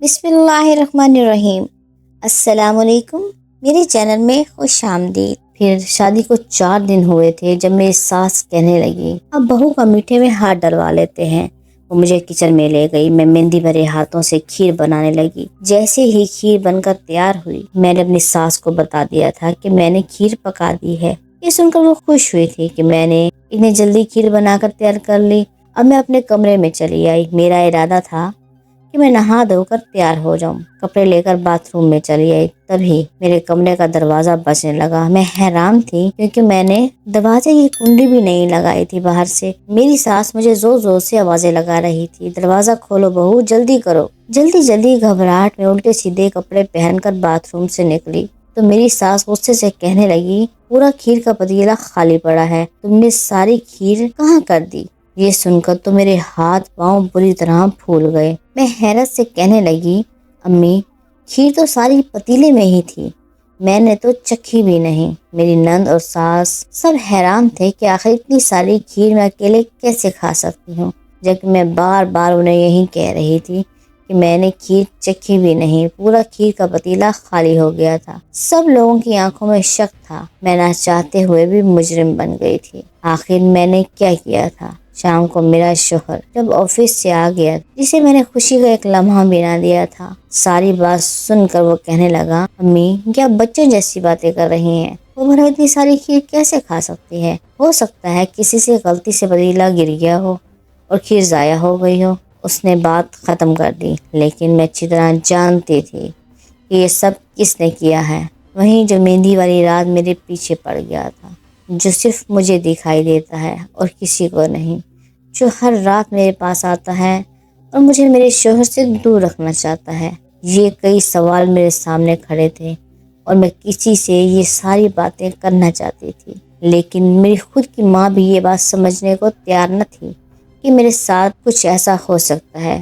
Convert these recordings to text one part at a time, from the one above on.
بسم اللہ الرحمن الرحیم۔ السلام علیکم، میرے چینل میں خوش آمدید۔ پھر شادی کو 4 دن ہوئے تھے جب میری ساس کہنے لگی اب بہو کا میٹھے میں ہاتھ ڈلوا لیتے ہیں۔ وہ مجھے کچن میں لے گئی، میں مہندی بھرے ہاتھوں سے کھیر بنانے لگی۔ جیسے ہی کھیر بن کر تیار ہوئی، میں نے اپنی ساس کو بتا دیا تھا کہ میں نے کھیر پکا دی ہے۔ یہ سن کر وہ خوش ہوئی تھی کہ میں نے اتنی جلدی کھیر بنا کر تیار کر لی۔ اب میں اپنے کمرے میں چلی آئی۔ میرا ارادہ تھا کہ میں نہا دھو کر تیار ہو جاؤں، کپڑے لے کر باتھ روم میں چلی آئی۔ تبھی میرے کمرے کا دروازہ بجنے لگا۔ میں حیران تھی کیونکہ میں نے دروازے کی کنڈی بھی نہیں لگائی تھی باہر سے۔ میری ساس مجھے زور زور سے آوازیں لگا رہی تھی، دروازہ کھولو بہو، جلدی کرو۔ جلدی گھبراہٹ میں الٹے سیدھے کپڑے پہن کر باتھ روم سے نکلی تو میری ساس غصے سے کہنے لگی پورا کھیر کا پتیلا خالی پڑا ہے، تم نے ساری کھیر کہاں کر دی؟ یہ سن کر تو میرے ہاتھ پاؤں بری طرح پھول گئے۔ میں حیرت سے کہنے لگی امی، کھیر تو ساری پتیلے میں ہی تھی، میں نے تو چکھی بھی نہیں۔ میری نند اور ساس سب حیران تھے کہ آخر اتنی ساری کھیر میں اکیلے کیسے کھا سکتی ہوں، جبکہ میں بار بار انہیں یہی کہہ رہی تھی کہ میں نے کھیر چکھی بھی نہیں، پورا کھیر کا پتیلا خالی ہو گیا تھا۔ سب لوگوں کی آنکھوں میں شک تھا، میں نہ چاہتے ہوئے بھی مجرم بن گئی تھی۔ آخر میں نے کیا کیا تھا؟ شام کو میرا شوہر جب آفس سے آ گیا، جسے میں نے خوشی کا ایک لمحہ بھی نہ دیا تھا، ساری بات سن کر وہ کہنے لگا امی کیا بچوں جیسی باتیں کر رہی ہیں، وہ بھلا اتنی ساری کھیر کیسے کھا سکتی ہے؟ ہو سکتا ہے کسی سے غلطی سے پتیلا گر گیا ہو اور کھیر ضائع ہو گئی ہو۔ اس نے بات ختم کر دی، لیکن میں اچھی طرح جانتی تھی کہ یہ سب کس نے کیا ہے۔ وہیں جو مہندی والی رات میرے پیچھے پڑ گیا تھا، جو صرف مجھے دکھائی دیتا ہے اور کسی کو نہیں، جو ہر رات میرے پاس آتا ہے اور مجھے میرے شوہر سے دور رکھنا چاہتا ہے۔ یہ کئی سوال میرے سامنے کھڑے تھے اور میں کسی سے یہ ساری باتیں کرنا چاہتی تھی، لیکن میری خود کی ماں بھی یہ بات سمجھنے کو تیار نہ تھی کہ میرے ساتھ کچھ ایسا ہو سکتا ہے۔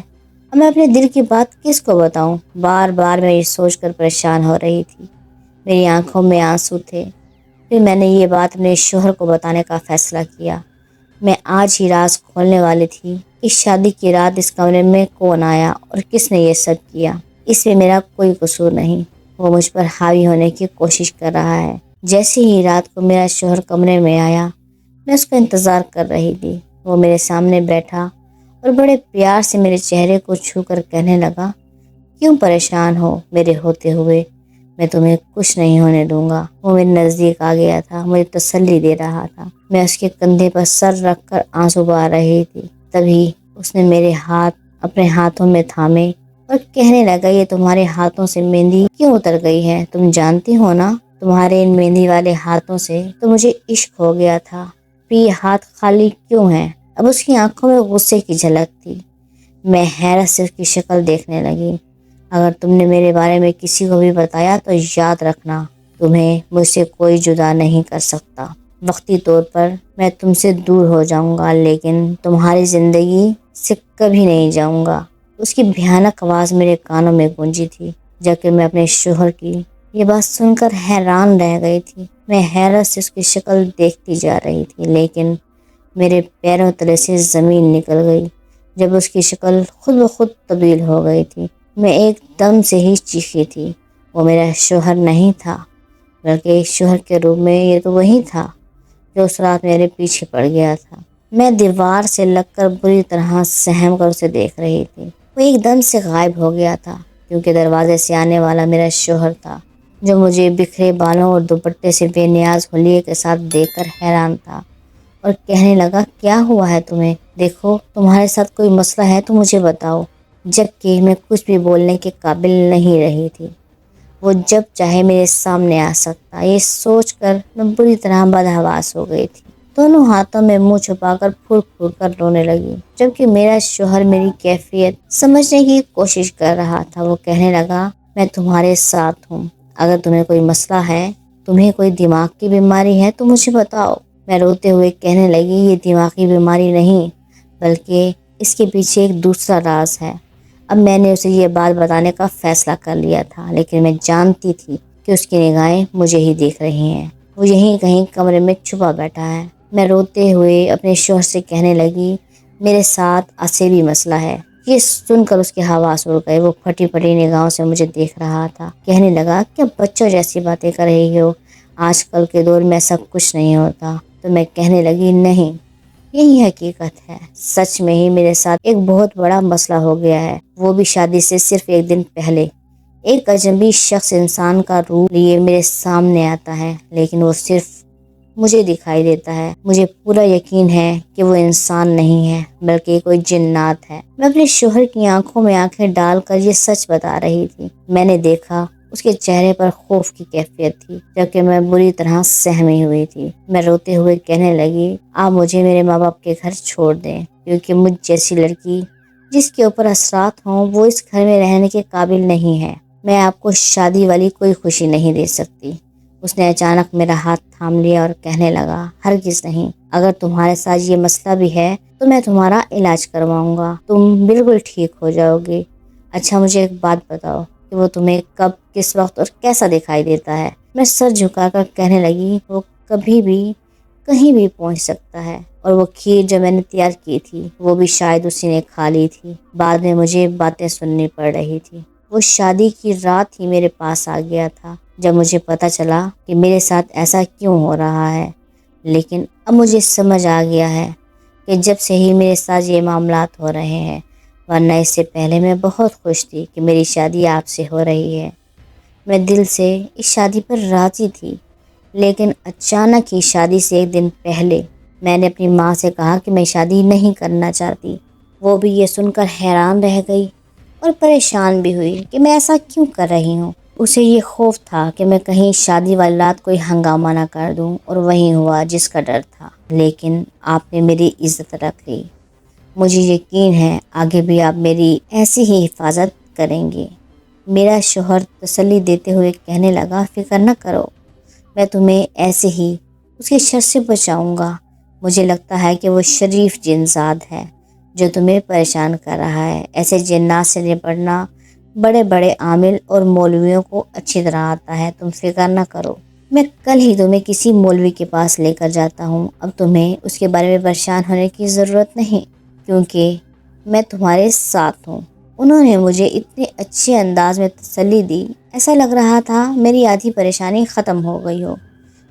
اب میں اپنے دل کی بات کس کو بتاؤں؟ بار بار میں یہ سوچ کر پریشان ہو رہی تھی، میری آنکھوں میں آنسو تھے۔ پھر میں نے یہ بات اپنے شوہر کو بتانے کا فیصلہ کیا۔ میں آج ہی راز کھولنے والی تھی کہ شادی کی رات اس کمرے میں کون آیا اور کس نے یہ سب کیا۔ اس میں میرا کوئی قصور نہیں، وہ مجھ پر حاوی ہونے کی کوشش کر رہا ہے۔ جیسے ہی رات کو میرا شوہر کمرے میں آیا، میں اس کا انتظار کر رہی تھی۔ وہ میرے سامنے بیٹھا اور بڑے پیار سے میرے چہرے کو چھو کر کہنے لگا کیوں پریشان ہو میرے ہوتے ہوئے؟ میں تمہیں کچھ نہیں ہونے دوں گا۔ وہ میرے نزدیک آ گیا تھا، مجھے تسلی دے رہا تھا۔ میں اس کے کندھے پر سر رکھ کر آنسو بہا رہی تھی۔ تبھی اس نے میرے ہاتھ اپنے ہاتھوں میں تھامے اور کہنے لگا یہ تمہارے ہاتھوں سے مہندی کیوں اتر گئی ہے؟ تم جانتی ہو نا، تمہارے ان مہندی والے ہاتھوں سے تو مجھے عشق ہو گیا تھا، پھر یہ ہاتھ خالی کیوں ہیں؟ اب اس کی آنکھوں میں غصے کی جھلک تھی۔ میں حیرت سے اس کی شکل دیکھنے لگی۔ اگر تم نے میرے بارے میں کسی کو بھی بتایا تو یاد رکھنا، تمہیں مجھ سے کوئی جدا نہیں کر سکتا۔ وقتی طور پر میں تم سے دور ہو جاؤں گا، لیکن تمہاری زندگی سے کبھی نہیں جاؤں گا۔ اس کی بھیانک آواز میرے کانوں میں گونجی تھی، جبکہ میں اپنے شوہر کی یہ بات سن کر حیران رہ گئی تھی۔ میں حیرت سے اس کی شکل دیکھتی جا رہی تھی، لیکن میرے پیروں تلے سے زمین نکل گئی جب اس کی شکل خود بخود تبدیل ہو گئی تھی۔ میں ایک دم سے ہی چیخی تھی۔ وہ میرا شوہر نہیں تھا، بلکہ ایک شوہر کے روپ میں یہ تو وہی تھا جو اس رات میرے پیچھے پڑ گیا تھا۔ میں دیوار سے لگ کر بری طرح سہم کر اسے دیکھ رہی تھی۔ وہ ایک دم سے غائب ہو گیا تھا، کیونکہ دروازے سے آنے والا میرا شوہر تھا، جو مجھے بکھرے بالوں اور دوپٹے سے بے نیاز حلیے کے ساتھ دیکھ کر حیران تھا اور کہنے لگا کیا ہوا ہے تمہیں؟ دیکھو تمہارے ساتھ کوئی مسئلہ ہے تو مجھے بتاؤ۔ جبکہ میں کچھ بھی بولنے کے قابل نہیں رہی تھی، وہ جب چاہے میرے سامنے آ سکتا، یہ سوچ کر میں بری طرح بدحواس ہو گئی تھی۔ دونوں ہاتھوں میں منہ چھپا کر پھر پھر کر رونے لگی، جبکہ میرا شوہر میری کیفیت سمجھنے کی کوشش کر رہا تھا۔ وہ کہنے لگا میں تمہارے ساتھ ہوں، اگر تمہیں کوئی مسئلہ ہے، تمہیں کوئی دماغ کی بیماری ہے تو مجھے بتاؤ۔ میں روتے ہوئے کہنے لگی یہ دماغی بیماری نہیں، بلکہ اس کے پیچھے ایک دوسرا راز ہے۔ اب میں نے اسے یہ بات بتانے کا فیصلہ کر لیا تھا، لیکن میں جانتی تھی کہ اس کی نگاہیں مجھے ہی دیکھ رہی ہیں، وہ یہیں کہیں کمرے میں چھپا بیٹھا ہے۔ میں روتے ہوئے اپنے شوہر سے کہنے لگی میرے ساتھ ایسے بھی مسئلہ ہے، یہ سن کر اس کے حواس اڑ گئے، وہ پھٹی پھٹی نگاہوں سے مجھے دیکھ رہا تھا، کہنے لگا کیا بچوں جیسی باتیں کر رہی ہو، آج کل کے دور میں سب کچھ نہیں ہوتا۔ تو میں کہنے لگی نہیں، یہی حقیقت ہے، سچ میں ہی میرے ساتھ ایک بہت بڑا مسئلہ ہو گیا ہے، وہ بھی شادی سے صرف ایک دن پہلے۔ ایک اجنبی شخص انسان کا روپ لیے میرے سامنے آتا ہے، لیکن وہ صرف مجھے دکھائی دیتا ہے۔ مجھے پورا یقین ہے کہ وہ انسان نہیں ہے بلکہ کوئی جنات ہے۔ میں اپنے شوہر کی آنکھوں میں آنکھیں ڈال کر یہ سچ بتا رہی تھی۔ میں نے دیکھا اس کے چہرے پر خوف کی کیفیت تھی، جبکہ میں بری طرح سہمی ہوئی تھی۔ میں روتے ہوئے کہنے لگی، آپ مجھے میرے ماں باپ کے گھر چھوڑ دیں، کیونکہ مجھ جیسی لڑکی جس کے اوپر اثرات ہوں وہ اس گھر میں رہنے کے قابل نہیں ہے۔ میں آپ کو شادی والی کوئی خوشی نہیں دے سکتی۔ اس نے اچانک میرا ہاتھ تھام لیا اور کہنے لگا، ہرگز نہیں، اگر تمہارے ساتھ یہ مسئلہ بھی ہے تو میں تمہارا علاج کرواؤں گا، تم بالکل ٹھیک ہو جاؤ گی۔ اچھا مجھے ایک بات بتاؤ کہ وہ تمہیں کب، کس وقت اور کیسا دکھائی دیتا ہے؟ میں سر جھکا کر کہنے لگی، وہ کبھی بھی کہیں بھی پہنچ سکتا ہے، اور وہ کھیر جو میں نے تیار کی تھی وہ بھی شاید اسی نے کھا لی تھی۔ بعد میں مجھے باتیں سننی پڑ رہی تھی۔ وہ شادی کی رات ہی میرے پاس آ گیا تھا جب مجھے پتا چلا کہ میرے ساتھ ایسا کیوں ہو رہا ہے، لیکن اب مجھے سمجھ آ گیا ہے کہ جب سے ہی میرے ساتھ یہ معاملات ہو رہے ہیں، ورنہ اس سے پہلے میں بہت خوش تھی کہ میری شادی آپ سے ہو رہی ہے۔ میں دل سے اس شادی پر راضی تھی، لیکن اچانک ہی شادی سے ایک دن پہلے میں نے اپنی ماں سے کہا کہ میں شادی نہیں کرنا چاہتی۔ وہ بھی یہ سن کر حیران رہ گئی اور پریشان بھی ہوئی کہ میں ایسا کیوں کر رہی ہوں۔ اسے یہ خوف تھا کہ میں کہیں شادی والی رات کوئی ہنگامہ نہ کر دوں، اور وہی ہوا جس کا ڈر تھا۔ لیکن آپ نے میری عزت رکھ لی، مجھے یقین ہے آگے بھی آپ میری ایسی ہی حفاظت کریں گے۔ میرا شوہر تسلی دیتے ہوئے کہنے لگا، فکر نہ کرو، میں تمہیں ایسے ہی اس کے شر سے بچاؤں گا۔ مجھے لگتا ہے کہ وہ شریف جنزاد ہے جو تمہیں پریشان کر رہا ہے۔ ایسے جنات سے نپٹنا بڑے بڑے عامل اور مولویوں کو اچھی طرح آتا ہے، تم فکر نہ کرو۔ میں کل ہی تمہیں کسی مولوی کے پاس لے کر جاتا ہوں۔ اب تمہیں اس کے بارے میں پریشان ہونے کی ضرورت نہیں، کیونکہ میں تمہارے ساتھ ہوں۔ انہوں نے مجھے اتنے اچھے انداز میں تسلی دی، ایسا لگ رہا تھا میری آدھی پریشانی ختم ہو گئی ہو۔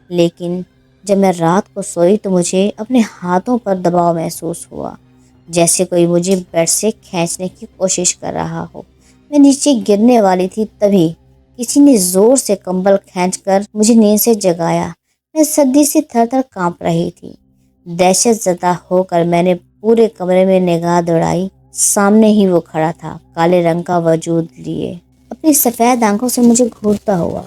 لیکن جب میں رات کو سوئی تو مجھے اپنے ہاتھوں پر دباؤ محسوس ہوا، جیسے کوئی مجھے بیڈ سے کھینچنے کی کوشش کر رہا ہو۔ میں نیچے گرنے والی تھی، تبھی کسی نے زور سے کمبل کھینچ کر مجھے نیند سے جگایا۔ میں سردی سے تھر تھر کانپ رہی تھی۔ دہشت زدہ ہو کر میں نے پورے کمرے میں نگاہ دوڑائی۔ سامنے ہی وہ کھڑا تھا، کالے رنگ کا وجود لیے، اپنی سفید آنکھوں سے مجھے گھورتا ہوا۔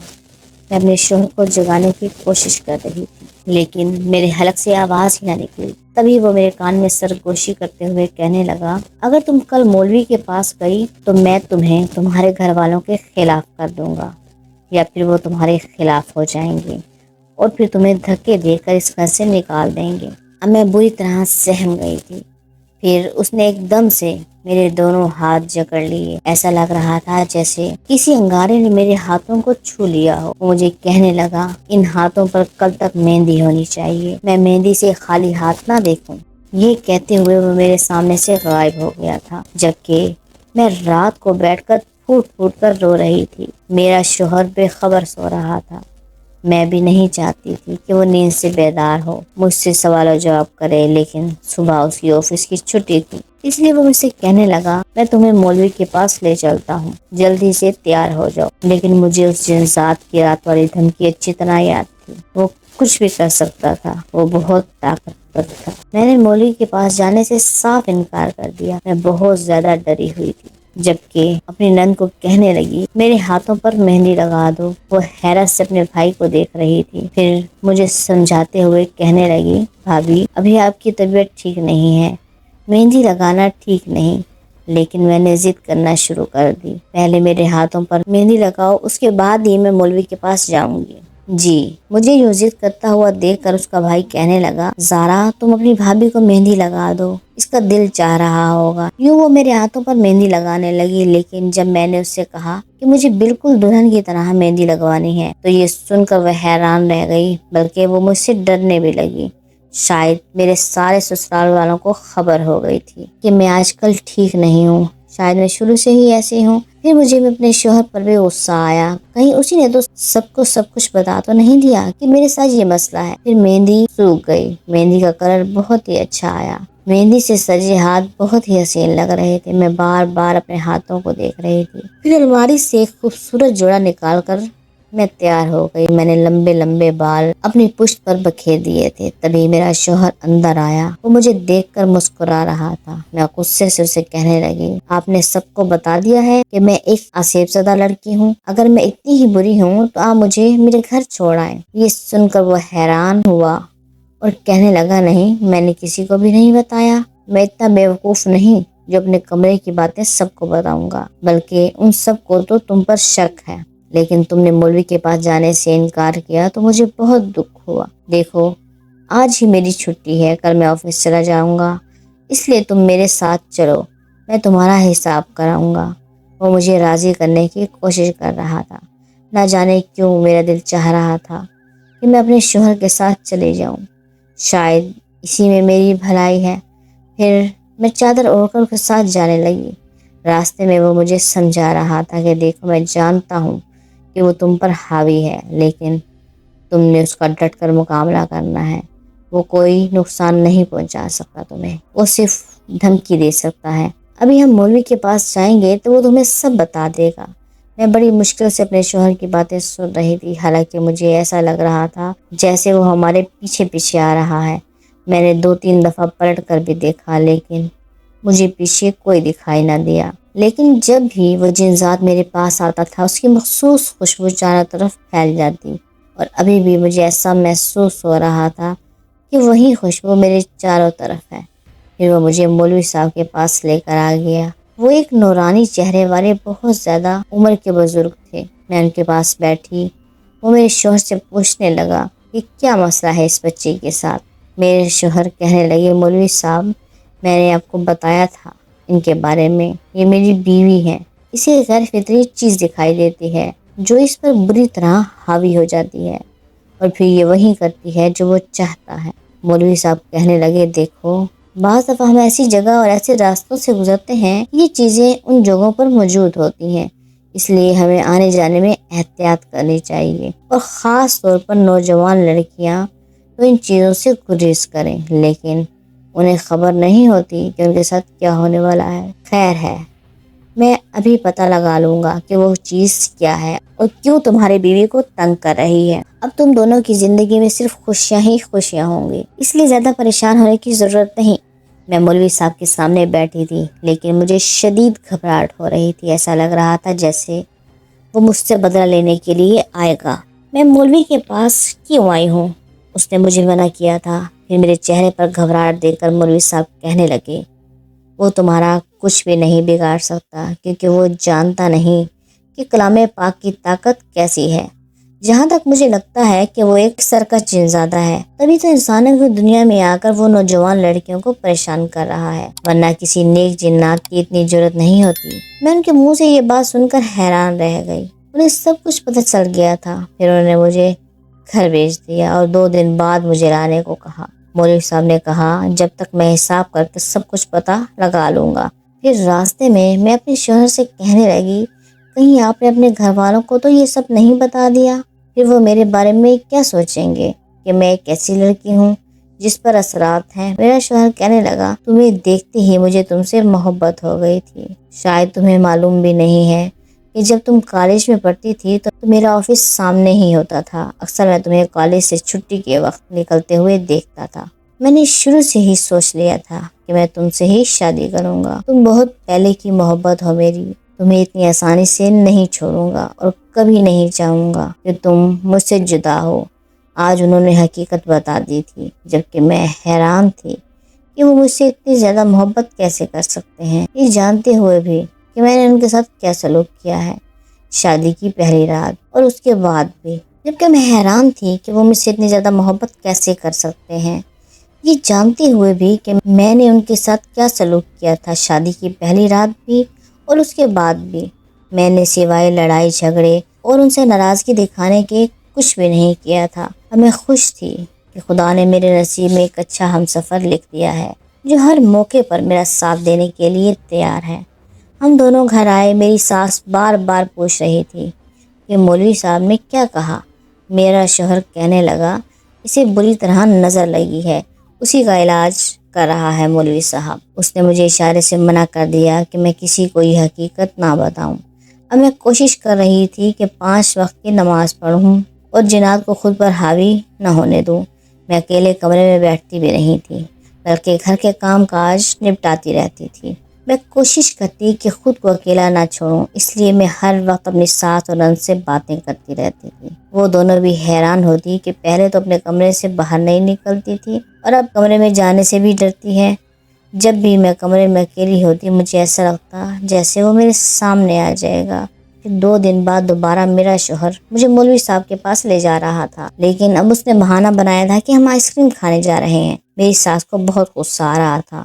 میں اپنے شوہر کو جگانے کی کوشش کر رہی تھی، لیکن میرے حلق سے آواز ہی نہ نکلی۔ تبھی وہ میرے کان میں سرگوشی کرتے ہوئے کہنے لگا، اگر تم کل مولوی کے پاس گئی تو میں تمہیں تمہارے گھر والوں کے خلاف کر دوں گا، یا پھر وہ تمہارے خلاف ہو جائیں گے اور پھر تمہیں دھکے دے کر اس گھر سے نکال دیں گے۔ اب میں بری طرح سہم گئی تھی۔ پھر اس نے ایک دم سے میرے دونوں ہاتھ جکڑ لیے، ایسا لگ رہا تھا جیسے کسی انگارے نے میرے ہاتھوں کو چھو لیا ہو۔ وہ مجھے کہنے لگا، ان ہاتھوں پر کل تک مہندی ہونی چاہیے، میں مہندی سے خالی ہاتھ نہ دیکھوں۔ یہ کہتے ہوئے وہ میرے سامنے سے غائب ہو گیا تھا، جبکہ میں رات کو بیٹھ کر پھوٹ پھوٹ کر رو رہی تھی۔ میرا شوہر بے خبر سو رہا تھا۔ میں بھی نہیں چاہتی تھی کہ وہ نیند سے بیدار ہو، مجھ سے سوال و جواب کرے، لیکن صبح اس کی آفس کی چھٹی تھی، اس لیے وہ مجھ سے کہنے لگا، میں تمہیں مولوی کے پاس لے چلتا ہوں، جلدی سے تیار ہو جاؤ۔ لیکن مجھے اس جنزات کی رات والی دھمکی اچھی طرح یاد تھی۔ وہ کچھ بھی کر سکتا تھا، وہ بہت طاقتور تھا۔ میں نے مولوی کے پاس جانے سے صاف انکار کر دیا۔ میں بہت زیادہ ڈری ہوئی تھی، جبکہ اپنی نند کو کہنے لگی، میرے ہاتھوں پر مہندی لگا دو۔ وہ حیرت سے اپنے بھائی کو دیکھ رہی تھی، پھر مجھے سمجھاتے ہوئے کہنے لگی، بھابھی ابھی آپ کی طبیعت ٹھیک نہیں ہے، مہندی لگانا ٹھیک نہیں۔ لیکن میں نے ضد کرنا شروع کر دی، پہلے میرے ہاتھوں پر مہندی لگاؤ، اس کے بعد ہی میں مولوی کے پاس جاؤں گی۔ جی، مجھے یوں ضد کرتا ہوا دیکھ کر اس کا بھائی کہنے لگا، زارا تم اپنی بھابھی کو مہندی لگا دو، اس کا دل چاہ رہا ہوگا۔ یوں وہ میرے ہاتھوں پر مہندی لگانے لگی، لیکن جب میں نے اس سے کہا کہ مجھے بالکل دلہن کی طرح مہندی لگوانی ہے تو یہ سن کر وہ حیران رہ گئی، بلکہ وہ مجھ سے ڈرنے بھی لگی۔ شاید میرے سارے سسرال والوں کو خبر ہو گئی تھی کہ میں آج کل ٹھیک نہیں ہوں، شاید میں شروع سے ہی ایسی ہوں۔ پھر مجھے بھی اپنے شوہر پر بھی غصہ آیا، کہیں اسی نے تو سب کچھ بتا تو نہیں دیا کہ میرے ساتھ یہ مسئلہ ہے۔ پھر مہندی سوکھ گئی، مہندی کا کلر بہت ہی اچھا آیا، مہندی سے سجے ہاتھ بہت ہی حسین لگ رہے تھے، میں بار بار اپنے ہاتھوں کو دیکھ رہی تھی۔ پھر الماری سے ایک خوبصورت جوڑا نکال کر میں تیار ہو گئی، میں نے لمبے لمبے بال اپنی پشت پر بکھیر دیے تھے۔ تبھی میرا شوہر اندر آیا، وہ مجھے دیکھ کر مسکرا رہا تھا۔ میں غصے سے اسے کہنے لگی، آپ نے سب کو بتا دیا ہے کہ میں ایک آسیب زدہ لڑکی ہوں، اگر میں اتنی ہی بری ہوں تو آپ مجھے میرے گھر چھوڑ آئیں۔ یہ سن کر وہ حیران ہوا اور کہنے لگا، نہیں، میں نے کسی کو بھی نہیں بتایا، میں اتنا بیوقوف نہیں جو اپنے کمرے کی باتیں سب کو بتاؤں گا، بلکہ ان سب کو تو تم پر شک ہے، لیکن تم نے مولوی کے پاس جانے سے انکار کیا تو مجھے بہت دکھ ہوا۔ دیکھو، آج ہی میری چھٹی ہے، کل میں آفس چلا جاؤں گا، اس لیے تم میرے ساتھ چلو، میں تمہارا حساب کراؤں گا۔ وہ مجھے راضی کرنے کی کوشش کر رہا تھا، نہ جانے کیوں میرا دل چاہ رہا تھا کہ میں اپنے شوہر کے ساتھ چلے جاؤں، شاید اسی میں میری بھلائی ہے۔ پھر میں چادر اوڑھ کر اس کے ساتھ جانے لگی۔ راستے میں وہ مجھے سمجھا رہا تھا کہ دیکھو، میں جانتا ہوں کہ وہ تم پر حاوی ہے، لیکن تم نے اس کا ڈٹ کر مقابلہ کرنا ہے، وہ کوئی نقصان نہیں پہنچا سکتا تمہیں، وہ صرف دھمکی دے سکتا ہے۔ ابھی ہم مولوی کے پاس جائیں گے تو وہ تمہیں سب بتا دے گا۔ میں بڑی مشکل سے اپنے شوہر کی باتیں سن رہی تھی، حالانکہ مجھے ایسا لگ رہا تھا جیسے وہ ہمارے پیچھے پیچھے آ رہا ہے۔ میں نے 2-3 دفعہ پلٹ کر بھی دیکھا، لیکن مجھے پیچھے کوئی دکھائی نہ دیا۔ لیکن جب بھی وہ جن ذات میرے پاس آتا تھا، اس کی مخصوص خوشبو چاروں طرف پھیل جاتی، اور ابھی بھی مجھے ایسا محسوس ہو رہا تھا کہ وہی خوشبو میرے چاروں طرف ہے۔ پھر وہ مجھے مولوی صاحب کے پاس لے کر آ گیا۔ وہ ایک نورانی چہرے والے بہت زیادہ عمر کے بزرگ تھے۔ میں ان کے پاس بیٹھی، وہ میرے شوہر سے پوچھنے لگا کہ کیا مسئلہ ہے اس بچے کے ساتھ۔ میرے شوہر کہنے لگے، مولوی صاحب، میں نے آپ کو بتایا تھا ان کے بارے میں، یہ میری بیوی ہے، اسے غیر فطری چیز دکھائی دیتی ہے جو اس پر بری طرح حاوی ہو جاتی ہے، اور پھر یہ وہی کرتی ہے جو وہ چاہتا ہے۔ مولوی صاحب کہنے لگے، دیکھو، بعض دفعہ ہم ایسی جگہ اور ایسے راستوں سے گزرتے ہیں، یہ چیزیں ان جگہوں پر موجود ہوتی ہیں، اس لیے ہمیں آنے جانے میں احتیاط کرنی چاہیے، اور خاص طور پر نوجوان لڑکیاں تو ان چیزوں سے گریز کریں، لیکن انہیں خبر نہیں ہوتی کہ ان کے ساتھ کیا ہونے والا ہے۔ خیر ہے، میں ابھی پتہ لگا لوں گا کہ وہ چیز کیا ہے اور کیوں تمہاری بیوی کو تنگ کر رہی ہے۔ اب تم دونوں کی زندگی میں صرف خوشیاں ہی خوشیاں ہوں گی، اس لیے زیادہ پریشان ہونے کی ضرورت نہیں۔ میں مولوی صاحب کے سامنے بیٹھی تھی، لیکن مجھے شدید گھبراہٹ ہو رہی تھی، ایسا لگ رہا تھا جیسے وہ مجھ سے بدلہ لینے کے لیے آئے گا۔ میں مولوی کے پاس کیوں آئی ہوں؟ اس نے مجھے منع کیا تھا۔ پھر میرے چہرے پر گھبراہٹ دیکھ کر مولوی صاحب کہنے لگے، وہ تمہارا کچھ بھی نہیں بگاڑ سکتا، کیونکہ وہ جانتا نہیں کہ کلام پاک کی طاقت کیسی ہے۔ جہاں تک مجھے لگتا ہے کہ وہ ایک سرکش جنزادہ ہے، تبھی تو انسانوں کی دنیا میں آ کر وہ نوجوان لڑکیوں کو پریشان کر رہا ہے، ورنہ کسی نیک جنات کی اتنی جرت نہیں ہوتی۔ میں ان کے منہ سے یہ بات سن کر حیران رہ گئی، انہیں سب کچھ پتہ چل گیا تھا۔ پھر انہوں نے مجھے گھر بھیج دیا اور 2 دن بعد مجھے لانے کو کہا۔ مولوی صاحب نے کہا، جب تک میں حساب کر کے سب کچھ پتہ لگا لوں گا۔ پھر راستے میں اپنے شوہر سے کہنے لگی، کہیں آپ نے اپنے گھر والوں کو تو یہ سب نہیں بتا دیا؟ پھر وہ میرے بارے میں کیا سوچیں گے کہ میں ایک ایسی لڑکی ہوں جس پر اثرات ہیں۔ میرا شوہر کہنے لگا، تمہیں دیکھتے ہی مجھے تم سے محبت ہو گئی تھی۔ شاید تمہیں معلوم بھی نہیں ہے کہ جب تم کالج میں پڑھتی تھی تو میرا آفس سامنے ہی ہوتا تھا، اکثر میں تمہیں کالج سے چھٹی کے وقت نکلتے ہوئے دیکھتا تھا۔ میں نے شروع سے ہی سوچ لیا تھا کہ میں تم سے ہی شادی کروں گا، تم بہت پہلے کی محبت ہو میری، تمہیں اتنی آسانی سے نہیں چھوڑوں گا اور کبھی نہیں چاہوں گا کہ تم مجھ سے جدا ہو۔ آج انہوں نے حقیقت بتا دی تھی، جبکہ میں حیران تھی کہ وہ مجھ سے اتنی زیادہ محبت کیسے کر سکتے ہیں، یہ جانتے ہوئے بھی کہ میں نے ان کے ساتھ کیا سلوک کیا ہے شادی کی پہلی رات اور اس کے بعد بھی۔ جبکہ میں حیران تھی کہ وہ مجھ سے اتنی زیادہ محبت کیسے کر سکتے ہیں، یہ جانتے ہوئے بھی کہ میں نے ان کے ساتھ کیا سلوک کیا تھا شادی کی پہلی رات بھی اور اس کے بعد بھی۔ میں نے سوائے لڑائی جھگڑے اور ان سے ناراضگی دکھانے کے کچھ بھی نہیں کیا تھا، اور میں خوش تھی کہ خدا نے میرے نصیب میں ایک اچھا ہم سفر لکھ دیا ہے جو ہر موقع پر میرا ساتھ دینے کے لیے تیار ہے۔ ہم دونوں گھر آئے۔ میری ساس بار بار پوچھ رہی تھی کہ مولوی صاحب نے کیا کہا۔ میرا شوہر کہنے لگا اسے بری طرح نظر لگی ہے، اسی کا علاج کر رہا ہے مولوی صاحب۔ اس نے مجھے اشارے سے منع کر دیا کہ میں کسی کو یہ حقیقت نہ بتاؤں۔ اب میں کوشش کر رہی تھی کہ 5 وقت کی نماز پڑھوں اور جنات کو خود پر حاوی نہ ہونے دوں۔ میں اکیلے کمرے میں بیٹھتی بھی نہیں تھی بلکہ گھر کے کام کاج نپٹاتی رہتی تھی۔ میں کوشش کرتی کہ خود کو اکیلا نہ چھوڑوں، اس لیے میں ہر وقت اپنی ساس اور نند سے باتیں کرتی رہتی تھی۔ وہ دونوں بھی حیران ہوتی کہ پہلے تو اپنے کمرے سے باہر نہیں نکلتی تھی اور اب کمرے میں جانے سے بھی ڈرتی ہے۔ جب بھی میں کمرے میں اکیلی ہوتی مجھے ایسا لگتا جیسے وہ میرے سامنے آ جائے گا۔ 2 دن بعد دوبارہ میرا شوہر مجھے مولوی صاحب کے پاس لے جا رہا تھا، لیکن اب اس نے بہانہ بنایا تھا کہ ہم آئس کریم کھانے جا رہے ہیں۔ میری ساس کو بہت غصہ آ رہا تھا،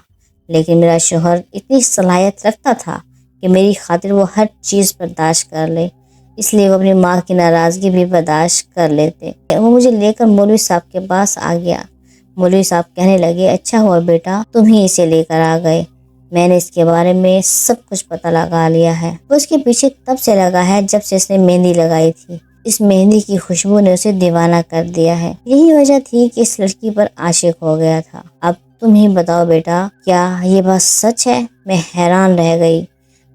لیکن میرا شوہر اتنی صلاحیت رکھتا تھا کہ میری خاطر وہ ہر چیز برداشت کر لے، اس لیے وہ اپنی ماں کی ناراضگی بھی برداشت کر لیتے۔ وہ مجھے لے کر مولوی صاحب کے پاس آ گیا۔ مولوی صاحب کہنے لگے اچھا ہوا بیٹا تم ہی اسے لے کر آ گئے، میں نے اس کے بارے میں سب کچھ پتہ لگا لیا ہے۔ وہ اس کے پیچھے تب سے لگا ہے جب سے اس نے مہندی لگائی تھی۔ اس مہندی کی خوشبو نے اسے دیوانہ کر دیا ہے، یہی وجہ تھی کہ اس لڑکی پر عاشق ہو گیا تھا۔ اب تم ہی بتاؤ بیٹا کیا یہ بات سچ ہے؟ میں حیران رہ گئی۔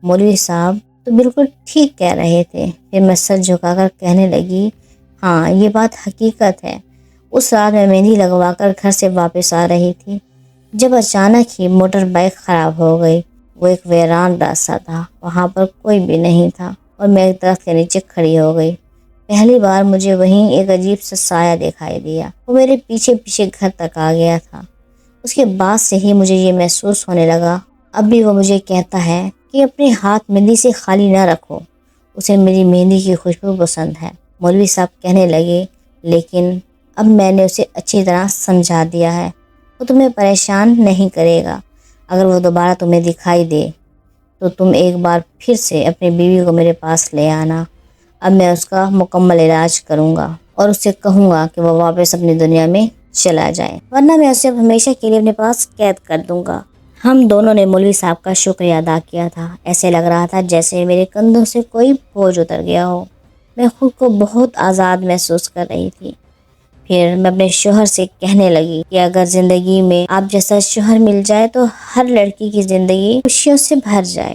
مولوی صاحب تو بالکل ٹھیک کہہ رہے تھے۔ پھر میں سر جھکا کر کہنے لگی ہاں یہ بات حقیقت ہے۔ اس رات میں مہندی لگوا کر گھر سے واپس آ رہی تھی جب اچانک ہی موٹر بائیک خراب ہو گئی۔ وہ ایک ویران راستہ تھا، وہاں پر کوئی بھی نہیں تھا اور میں ایک درخت کے نیچے کھڑی ہو گئی۔ پہلی بار مجھے وہیں ایک عجیب سا سایہ دکھائی دیا، وہ میرے پیچھے پیچھے گھر تک آ گیا تھا۔ اس کے بعد سے ہی مجھے یہ محسوس ہونے لگا اب بھی وہ مجھے کہتا ہے کہ اپنے ہاتھ مہندی سے خالی نہ رکھو، اسے میری مہندی کی خوشبو پسند ہے۔ مولوی صاحب کہنے لگے لیکن اب میں نے اسے اچھی طرح سمجھا دیا ہے، وہ تمہیں پریشان نہیں کرے گا۔ اگر وہ دوبارہ تمہیں دکھائی دے تو تم ایک بار پھر سے اپنی بیوی کو میرے پاس لے آنا۔ اب میں اس کا مکمل علاج کروں گا اور اس سے کہوں گا کہ وہ واپس اپنی دنیا میں چلا جائے، ورنہ میں اسے ہمیشہ کے لیے اپنے پاس قید کر دوں گا۔ ہم دونوں نے مولوی صاحب کا شکریہ ادا کیا تھا۔ ایسے لگ رہا تھا جیسے میرے کندھوں سے کوئی بوجھ اتر گیا ہو۔ میں خود کو بہت آزاد محسوس کر رہی تھی۔ پھر میں اپنے شوہر سے کہنے لگی کہ اگر زندگی میں آپ جیسا شوہر مل جائے تو ہر لڑکی کی زندگی خوشیوں سے بھر جائے۔